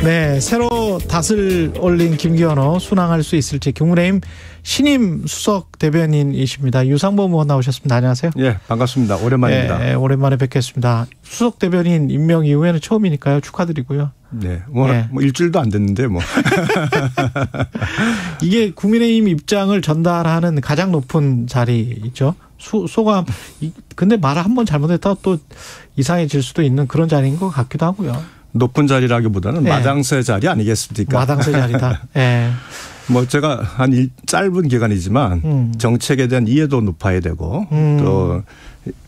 네, 새로 닷을 올린 김기현호 순항할 수 있을지 국민의힘 신임 수석 대변인이십니다. 유상범 의원 나오셨습니다. 안녕하세요. 예, 반갑습니다. 오랜만입니다. 네, 오랜만에 뵙겠습니다. 수석 대변인 임명 이후에는 처음이니까요. 축하드리고요. 네, 뭐 일주일도 안 됐는데 뭐. 이게 국민의힘 입장을 전달하는 가장 높은 자리죠. 소감. 근데 말을 한번 잘못했다가 또 이상해질 수도 있는 그런 자리인 것 같기도 하고요. 높은 자리라기보다는 마당새 자리 아니겠습니까? 마당새 자리다. 네. 뭐 제가 한 짧은 기간이지만 정책에 대한 이해도 높아야 되고 또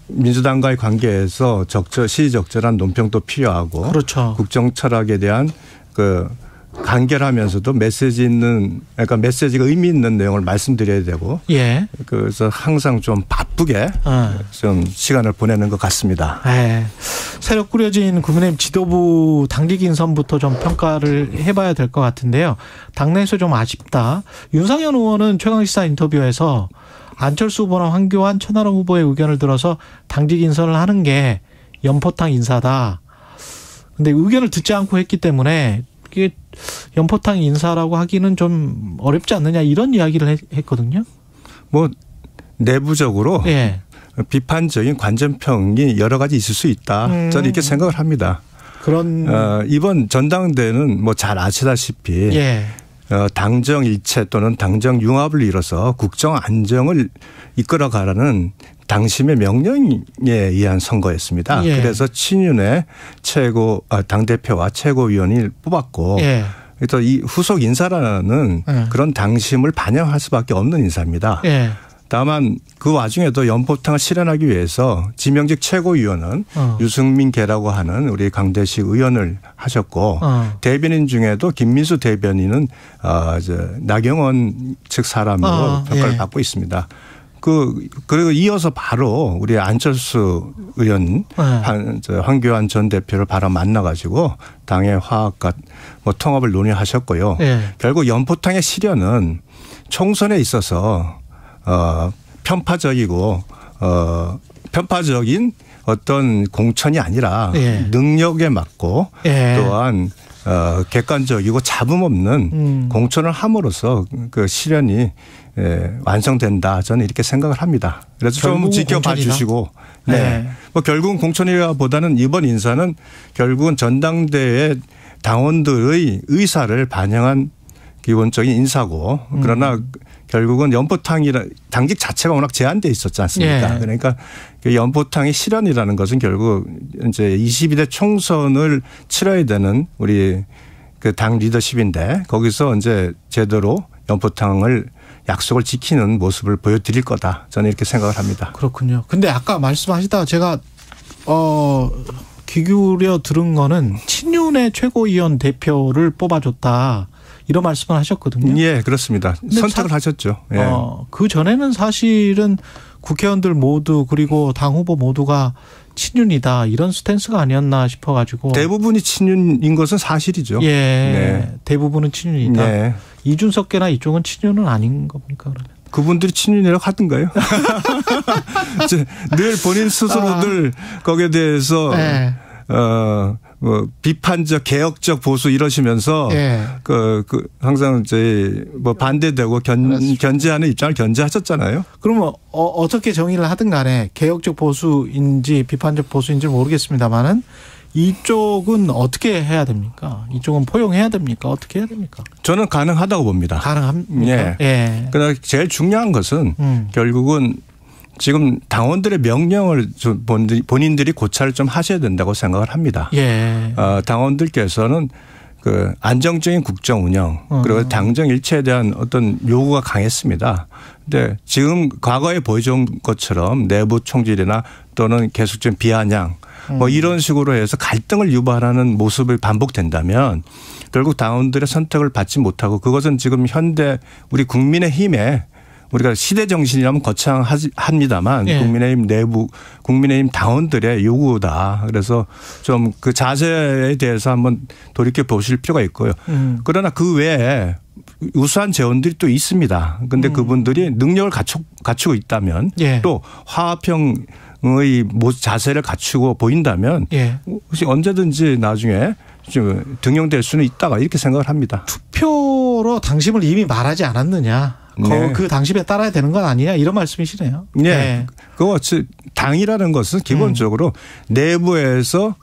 민주당과의 관계에서 시의적절한 논평도 필요하고 그렇죠. 국정 철학에 대한 그 간결하면서도 그러니까 메시지가 의미 있는 내용을 말씀드려야 되고. 예. 그래서 항상 좀 바쁘게 좀 시간을 보내는 것 같습니다. 네. 새로 꾸려진 국민의힘 지도부 당직 인선부터 좀 평가를 해봐야 될 것 같은데요. 당내에서 좀 아쉽다. 윤상현 의원은 최강시사 인터뷰에서 안철수 후보나 황교안, 천하람 후보의 의견을 들어서 당직 인선을 하는 게 연포탕 인사다. 근데 의견을 듣지 않고 했기 때문에 이게 연포탕 인사라고 하기는 좀 어렵지 않느냐 이런 이야기를 했거든요. 뭐 내부적으로 비판적인 관전평이 여러 가지 있을 수 있다. 저는 이렇게 생각을 합니다. 이번 전당대회는 뭐 잘 아시다시피 당정 일체 또는 당정 융합을 이뤄서 국정 안정을 이끌어가라는 당심의 명령에 의한 선거였습니다. 그래서 친윤의 당대표와 최고위원을 뽑았고 또 이 후속 인사라는 그런 당심을 반영할 수밖에 없는 인사입니다. 다만 그 와중에도 연포탕을 실현하기 위해서 지명직 최고위원은 유승민 계라고 하는 우리 강대식 의원을 하셨고 대변인 중에도 김민수 대변인은 나경원 측 사람으로 평가를 받고 있습니다. 그리고 이어서 바로 우리 안철수 의원, 황교안 전 대표를 바로 만나가지고 당의 화합과 뭐 통합을 논의하셨고요. 결국 연포탕의 실현은 총선에 있어서 편파적인 어떤 공천이 아니라 능력에 맞고 또한 객관적이고 잡음 없는 공천을 함으로써 그 실현이 완성된다. 저는 이렇게 생각을 합니다. 그래서 좀 지켜봐 공천이다. 주시고 뭐 결국은 공천이라보다는 이번 인사는 결국은 전당대회 당원들의 의사를 반영한 기본적인 인사고 그러나 결국은 당직 자체가 워낙 제한돼 있었지 않습니까? 그러니까 연포탕의 실현이라는 것은 결국 이제 22대 총선을 치러야 되는 우리 그 당 리더십인데 거기서 이제 제대로 연포탕을 약속을 지키는 모습을 보여드릴 거다. 저는 이렇게 생각을 합니다. 그렇군요. 근데 아까 말씀하시다가 제가 귀 기울여 들은 거는 친윤의 최고위원 대표를 뽑아줬다. 이런 말씀을 하셨거든요. 예, 그렇습니다. 선택을 하셨죠. 그 전에는 사실은 국회의원들 모두 그리고 당 후보 모두가 친윤이다 이런 스탠스가 아니었나 싶어가지고. 대부분이 친윤인 것은 사실이죠. 대부분은 친윤이다. 이준석계나 이쪽은 친윤은 아닌 겁니까 그러면? 그분들이 친윤이라고 하던가요? 늘 본인 스스로들 거기에 대해서 뭐 비판적, 개혁적 보수 이러시면서 항상 뭐 반대되고 견제하는 입장을 견제하셨잖아요. 그러면 어떻게 정의를 하든 간에 개혁적 보수인지 비판적 보수인지 모르겠습니다만은 이쪽은 어떻게 해야 됩니까? 이쪽은 포용해야 됩니까? 어떻게 해야 됩니까? 저는 가능하다고 봅니다. 가능합니까? 그러나 제일 중요한 것은 결국은 지금 당원들의 명령을 좀 본인들이 고찰을 좀 하셔야 된다고 생각을 합니다. 당원들께서는 그 안정적인 국정 운영 그리고 당정 일체에 대한 어떤 요구가 강했습니다. 근데 지금 과거에 보여준 것처럼 내부 총질이나 또는 계속적인 비아냥 뭐 이런 식으로 해서 갈등을 유발하는 모습이 반복된다면 결국 당원들의 선택을 받지 못하고 그것은 지금 현대 우리 국민의힘에 우리가 시대 정신이라면 거창합니다만 국민의힘 내부 국민의힘 당원들의 요구다. 그래서 좀 그 자세에 대해서 한번 돌이켜 보실 필요가 있고요. 그러나 그 외에 우수한 재원들이 또 있습니다. 그런데 그분들이 능력을 갖추고 있다면 또 화합형의 자세를 갖추고 보인다면 혹시 언제든지 나중에 좀 등용될 수는 있다가 이렇게 생각을 합니다. 투표로 당심을 이미 말하지 않았느냐. 네. 그 당심에 따라야 되는 건 아니냐 이런 말씀이시네요. 네. 네. 그 당이라는 것은 기본적으로 내부에서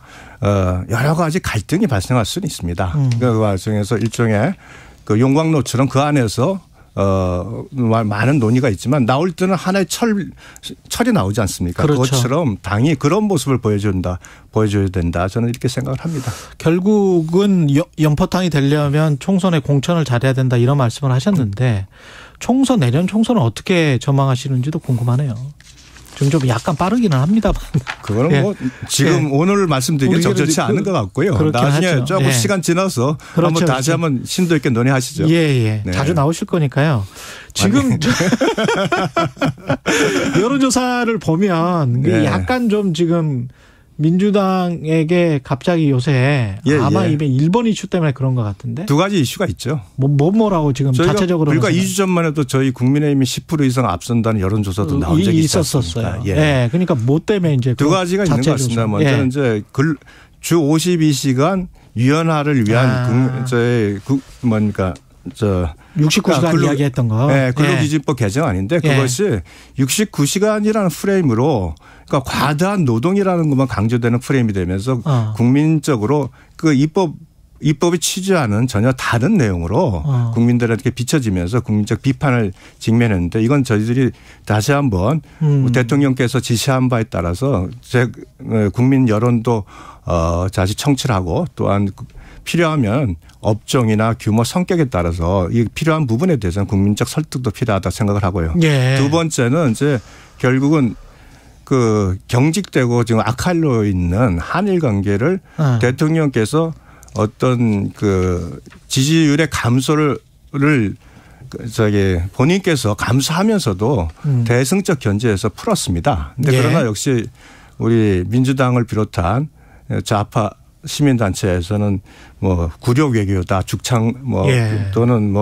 여러 가지 갈등이 발생할 수는 있습니다. 그 과정에서 일종의 그 용광로처럼 그 안에서 많은 논의가 있지만 나올 때는 하나의 철이 나오지 않습니까? 그렇죠. 그것처럼 당이 그런 모습을 보여줘야 된다. 저는 이렇게 생각을 합니다. 결국은 연포탕이 되려면 총선에 공천을 잘해야 된다 이런 말씀을 하셨는데 내년 총선은 어떻게 전망하시는지도 궁금하네요. 좀 약간 빠르기는 합니다만. 그거는 예. 뭐 지금 예. 오늘 말씀드리기 적절치 않은 것 같고요. 나중에 하죠. 조금 예. 시간 지나서 그렇죠. 다시 한번 심도 있게 논의하시죠. 예. 네. 자주 나오실 거니까요. 지금 여론조사를 보면 네. 약간 좀 지금 민주당에게 갑자기 요새 아마 이게 1번 이슈 때문에 그런 것 같은데. 두 가지 이슈가 있죠. 뭐라고 지금 자체적으로. 불과 2주 전만 해도 저희 국민의힘이 10% 이상 앞선다는 여론조사도 나온 적이 있었어요. 예. 네. 그러니까 뭐 때문에 이제. 두 가지가 있는 것 같습니다. 먼저는 이제 주 52시간 유연화를 위한 뭡니까. 69시간 이야기했던 거. 네, 근로기준법 개정 아닌데 그것이 69시간이라는 프레임으로 그러니까 과다한 노동이라는 것만 강조되는 프레임이 되면서 국민적으로 그 입법이 취지와는 전혀 다른 내용으로 국민들에게 비춰지면서 국민적 비판을 직면했는데 이건 저희들이 다시 한번 대통령께서 지시한 바에 따라서 국민 여론도 다시 청취를 하고 또한 필요하면 업종이나 규모 성격에 따라서 이 필요한 부분에 대해서는 국민적 설득도 필요하다 생각을 하고요. 예. 두 번째는 이제 결국은 그 경직되고 지금 악화로 있는 한일 관계를 대통령께서 어떤 그 지지율의 감소를 본인께서 감수하면서도 대승적 견제에서 풀었습니다. 그런데 그러나 역시 우리 민주당을 비롯한 좌파 시민단체에서는 뭐 구력 외교다 죽창 또는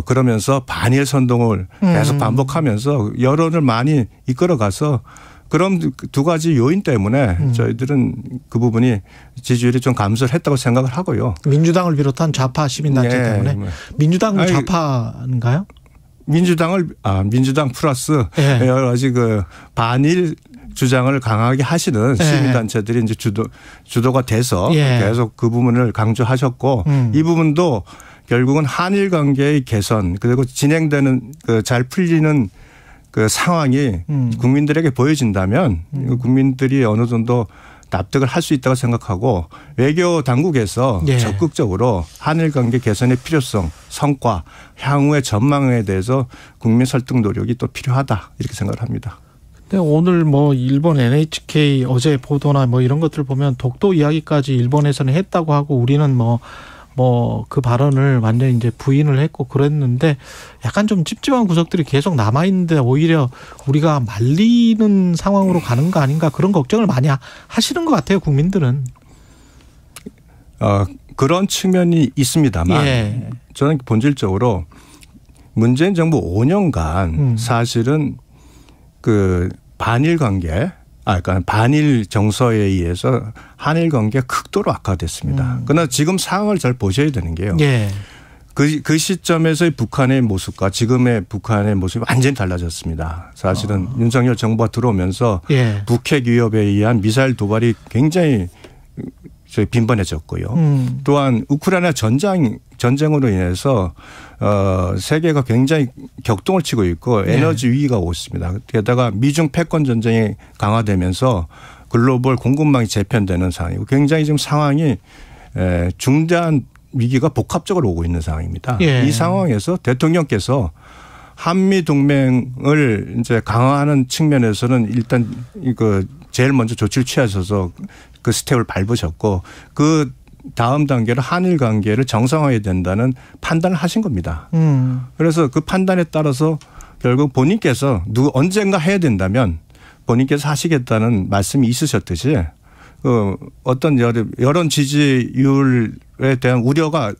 그러면서 반일 선동을 계속 반복하면서 여론을 많이 이끌어가서 그럼 두 가지 요인 때문에 저희들은 그 부분이 지지율이 좀 감소를 했다고 생각을 하고요. 민주당을 비롯한 좌파 시민단체 때문에. 민주당은 좌파인가요? 민주당 플러스 여러 가지 그 반일 주장을 강하게 하시는 시민단체들이 이제 주도가 돼서 계속 그 부분을 강조하셨고 이 부분도 결국은 한일 관계의 개선 그리고 진행되는 그 잘 풀리는 그 상황이 국민들에게 보여진다면 국민들이 어느 정도 납득을 할 수 있다고 생각하고 외교 당국에서 적극적으로 한일 관계 개선의 필요성, 성과, 향후의 전망에 대해서 국민 설득 노력이 또 필요하다 이렇게 생각을 합니다. 근데 오늘 일본 NHK 어제 보도나 이런 것들 보면 독도 이야기까지 일본에서는 했다고 하고 우리는 그 발언을 완전히 이제 부인을 했고 그랬는데 약간 좀 찝찝한 구석들이 계속 남아있는데 오히려 우리가 말리는 상황으로 가는 거 아닌가 그런 걱정을 많이 하시는 것 같아요, 국민들은. 그런 측면이 있습니다만 저는 본질적으로 문재인 정부 5년간 사실은 그 반일 관계 그러니까 반일 정서에 의해서 한일 관계가 극도로 악화됐습니다. 그러나 지금 상황을 잘 보셔야 되는 게요. 그 시점에서의 북한의 모습과 지금의 북한의 모습이 완전히 달라졌습니다. 사실은 윤석열 정부가 들어오면서 북핵 위협에 의한 미사일 도발이 굉장히 빈번해졌고요. 또한 우크라이나 전쟁으로 인해서 세계가 굉장히 격동을 치고 있고 에너지 위기가 오고 있습니다. 게다가 미중 패권 전쟁이 강화되면서 글로벌 공급망이 재편되는 상황이고 굉장히 지금 상황이 중대한 위기가 복합적으로 오고 있는 상황입니다. 이 상황에서 대통령께서 한미 동맹을 이제 강화하는 측면에서는 일단 제일 먼저 조치를 취하셔서 그 스텝을 밟으셨고 그 다음 단계로 한일 관계를 정상화해야 된다는 판단을 하신 겁니다. 그래서 그 판단에 따라서 결국 본인께서 언젠가 해야 된다면 본인께서 하시겠다는 말씀이 있으셨듯이 어떤 여론 지지율에 대한 우려가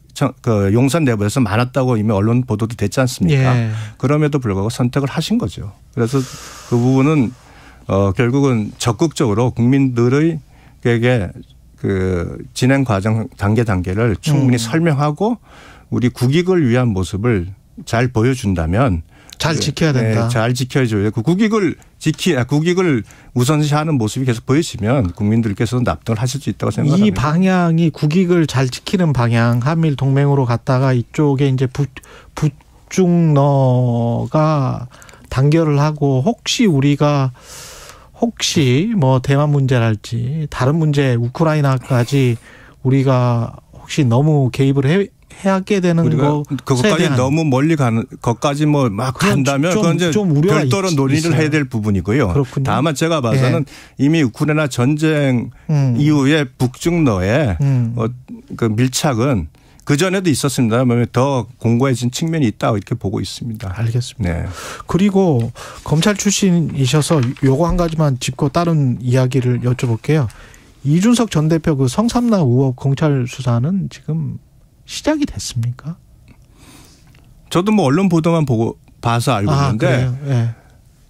용산 내부에서 많았다고 이미 언론 보도도 됐지 않습니까? 그럼에도 불구하고 선택을 하신 거죠. 그래서 그 부분은 결국은 적극적으로 국민들에게 그 진행 과정 단계를 충분히 설명하고 우리 국익을 위한 모습을 잘 보여준다면 잘 지켜야 된다. 네, 잘 지켜줘야 그 국익을 우선시하는 모습이 계속 보이시면 국민들께서는 납득을 하실 수 있다고 생각합니다. 이 방향이 국익을 잘 지키는 방향, 한미일 동맹으로 갔다가 이쪽에 이제 북중러가 단결을 하고 혹시 뭐 대만 문제랄지 다른 문제 우크라이나까지 우리가 혹시 너무 개입을 해하게 되는 거 그것까지 너무 멀리 가는 것까지 뭐 막 간다면 그건 이제 별도로 논의를 해야 될 부분이고요. 그렇군요. 다만 제가 봐서는 이미 우크라이나 전쟁 이후에 북중러의 그 밀착은 그 전에도 있었습니다만 더 공고해진 측면이 있다 이렇게 보고 있습니다. 알겠습니다. 네. 그리고 검찰 출신이셔서 요거 한 가지만 짚고 다른 이야기를 여쭤볼게요. 이준석 전 대표 그 성삼납 의혹 검찰 수사는 지금 시작이 됐습니까? 저도 뭐 언론 보도만 봐서 알고 있는데 네.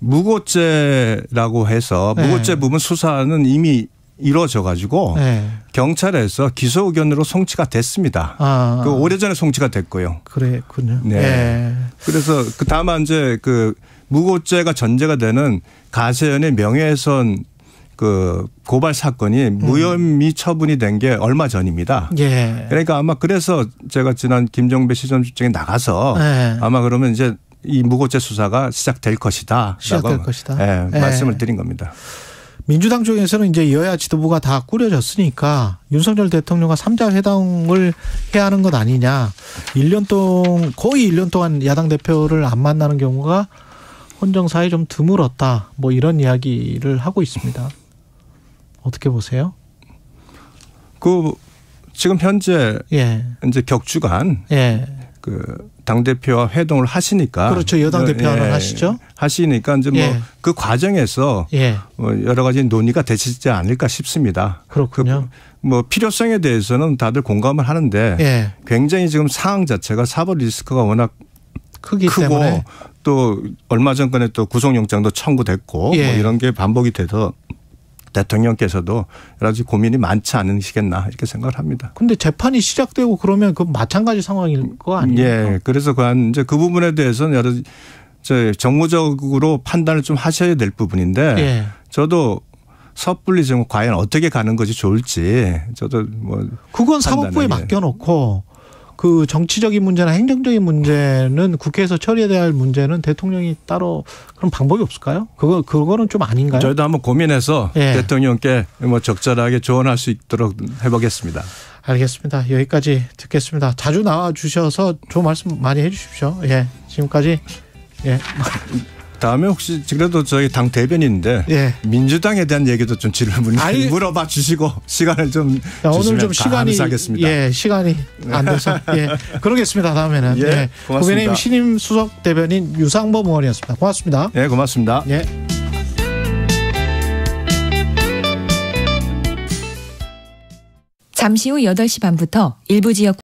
무고죄라고 해서 무고죄 부분 수사는 이미 이루어져 가지고 네. 경찰에서 기소 의견으로 송치가 됐습니다. 그 오래전에 송치가 됐고요. 그랬군요. 네. 네. 그래서 다만 이제 그 무고죄가 전제가 되는 가세연의 명예훼손 그 고발 사건이 무혐의 처분이 된 게 얼마 전입니다. 예. 그러니까 아마 그래서 제가 지난 김종배 시정주장에 나가서 아마 그러면 이제 이 무고죄 수사가 시작될 것이다. 시작될 것이다. 네, 말씀을 드린 겁니다. 민주당 쪽에서는 이제 여야 지도부가 다 꾸려졌으니까 윤석열 대통령과 3자 회담을 해야 하는 것 아니냐. 거의 1년 동안 야당 대표를 안 만나는 경우가 헌정사에 좀 드물었다. 뭐 이런 이야기를 하고 있습니다. 어떻게 보세요? 지금 현재 이제 격주간 그 당대표와 회동을 하시니까. 그렇죠. 여당 대표는 하시죠. 하시니까 이제 뭐 그 과정에서 여러 가지 논의가 되시지 않을까 싶습니다. 그렇군요. 뭐 필요성에 대해서는 다들 공감을 하는데 굉장히 지금 상황 자체가 사법 리스크가 워낙 크고 때문에. 또 얼마 전에 또 구속영장도 청구됐고 뭐 이런 게 반복이 돼서 대통령께서도 여러 가지 고민이 많지 않으시겠나 이렇게 생각을 합니다. 그런데 재판이 시작되고 그러면 그 마찬가지 상황일 거 아니에요? 예. 그래서 이제 그 부분에 대해서는 여러 정무적으로 판단을 좀 하셔야 될 부분인데 저도 섣불리 지금 과연 어떻게 가는 것이 좋을지 저도 뭐 그건 사법부에 맡겨놓고 그 정치적인 문제나 행정적인 문제는 국회에서 처리해야 할 문제는 대통령이 따로 그런 방법이 없을까요? 그거는 좀 아닌가요? 저희도 한번 고민해서 대통령께 뭐 적절하게 조언할 수 있도록 해보겠습니다. 알겠습니다. 여기까지 듣겠습니다. 자주 나와 주셔서 좋은 말씀 많이 해 주십시오. 지금까지 다음에 혹시 그래도 저희 당 대변인인데 민주당에 대한 얘기도 좀 물어봐 주시고 시간을 좀 오늘 좀 감사하겠습니다. 시간이 안 돼서 그러겠습니다. 다음에는 고맙습니다. 국민의힘 신임 수석 대변인 유상범 의원이었습니다. 고맙습니다. 고맙습니다. 잠시 후 8시 반부터 일부 지역